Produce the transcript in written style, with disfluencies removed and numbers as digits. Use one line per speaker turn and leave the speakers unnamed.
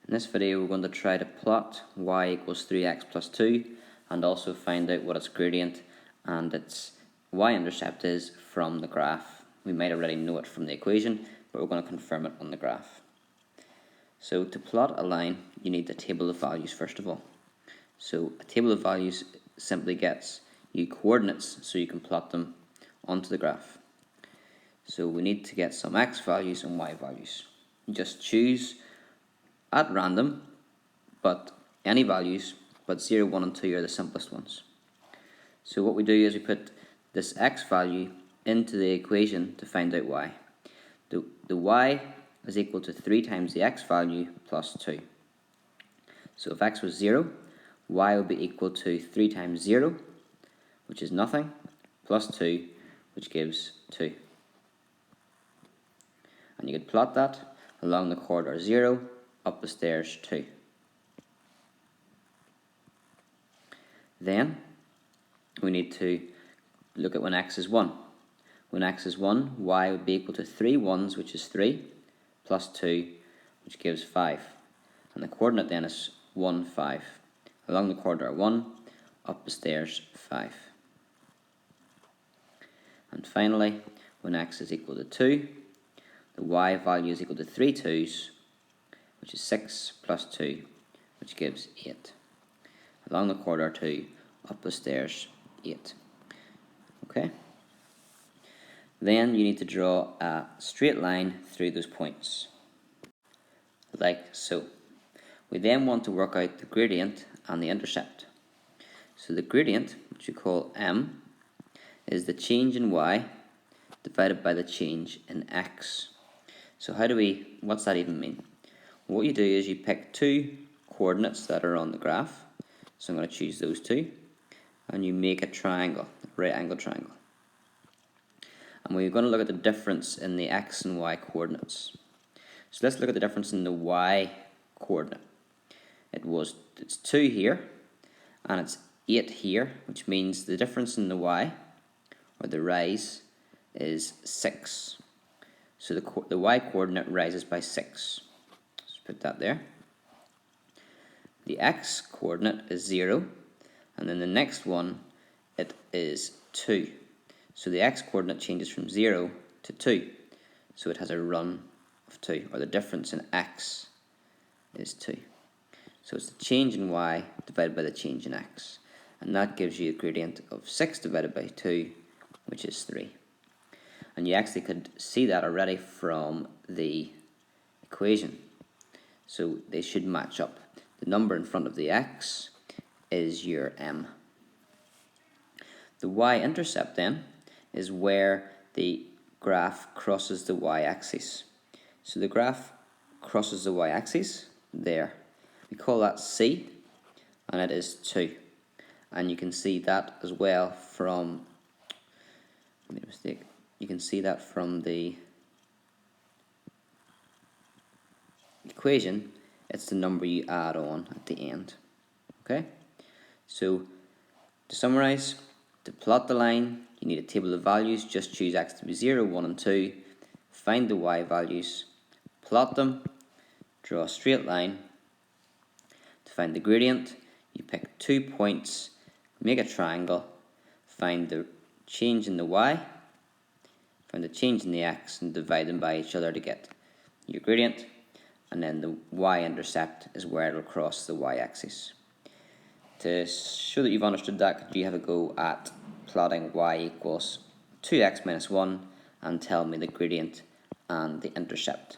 In this video we're going to try to plot y equals 3x plus 2 and also find out what its gradient and its y-intercept is from the graph. We might already know it from the equation, but we're going to confirm it on the graph. So to plot a line you need a table of values first of all. So a table of values simply gets you coordinates so you can plot them onto the graph. So we need to get some x values and y values. Just choose at random, but any values, but 0, 1 and 2 are the simplest ones. So what we do is we put this x value into the equation to find out y. The y is equal to 3 times the x value plus 2. So if x was 0, y would be equal to 3 times 0, which is nothing, plus 2, which gives 2. And you could plot that along the corridor 0, up the stairs 2. Then we need to look at when x is 1. When x is 1, y would be equal to 3 1s, which is 3, plus 2, which gives 5. And the coordinate then is 1, 5. Along the corridor 1, up the stairs 5. And finally, when x is equal to 2, the y value is equal to 3 2s, which is 6 plus 2, which gives 8. Along the corridor 2, up the stairs 8. Okay? Then you need to draw a straight line through those points, like so. We then want to work out the gradient and the intercept. So the gradient, which we call m, is the change in y divided by the change in x. So what's that even mean? What you do is you pick two coordinates that are on the graph. So I'm going to choose those two. And you make a triangle, a right angle triangle. And we're going to look at the difference in the x and y coordinates. So let's look at the difference in the y coordinate. It's 2 here, and it's 8 here, which means the difference in the y, or the rise, is 6. So the y coordinate rises by 6. Let's put that there. The x coordinate is 0, and then the next one, it is 2. So the x coordinate changes from 0 to 2. So it has a run of 2, or the difference in x is 2. So it's the change in y divided by the change in x. And that gives you a gradient of 6 divided by 2, which is 3. And you actually could see that already from the equation. So they should match up. The number in front of the x is your m. The y-intercept then is where the graph crosses the y-axis. So the graph crosses the y-axis there. We call that C, and it is 2. And you can see that as well from, I made a mistake, you can see that from the equation. It's the number you add on at the end. Okay? So to summarize, to plot the line, you need a table of values. Just choose x to be 0, 1 and 2. Find the y values, plot them, draw a straight line. To find the gradient, you pick 2 points, make a triangle, find the change in the y, find the change in the x, and divide them by each other to get your gradient. And then the y-intercept is where it will cross the y-axis. To show that you've understood that, could you have a go at plotting y equals 2x minus 1 and tell me the gradient and the intercept?